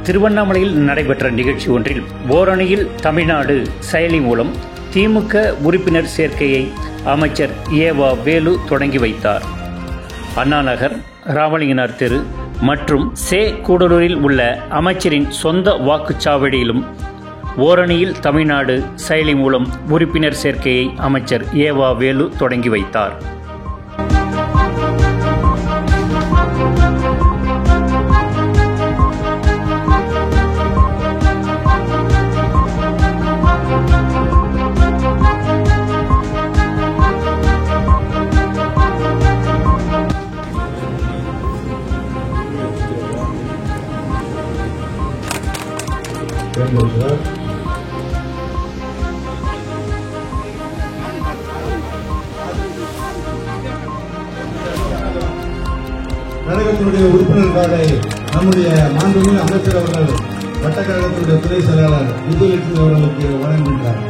திருவண்ணாமலையில் நடைபெற்ற நிகழ்ச்சி ஒன்றில் ஓரணியில் தமிழ்நாடு செயலி மூலம் திமுக உறுப்பினர் சேர்க்கையை அமைச்சர் ஏவா வேலு தொடங்கி வைத்தார். அண்ணாநகர், ராமலிங்கனார் தெரு மற்றும் கூடலூரில் உள்ள அமைச்சரின் சொந்த வாக்குச்சாவடியிலும் ஓரணியில் தமிழ்நாடு செயலி மூலம் உறுப்பினர் சேர்க்கையை அமைச்சர் ஏவா வேலு தொடங்கி வைத்தார். கழகத்தினுடைய உறுப்பினருக்காக நம்முடைய மாண்புமிகு அமைச்சர் அவர்கள் வட்டக்கழகத்தினுடைய துணை செயலாளர் விஜயலட்சுமி அவர்களுக்கு வழங்குகின்றார்.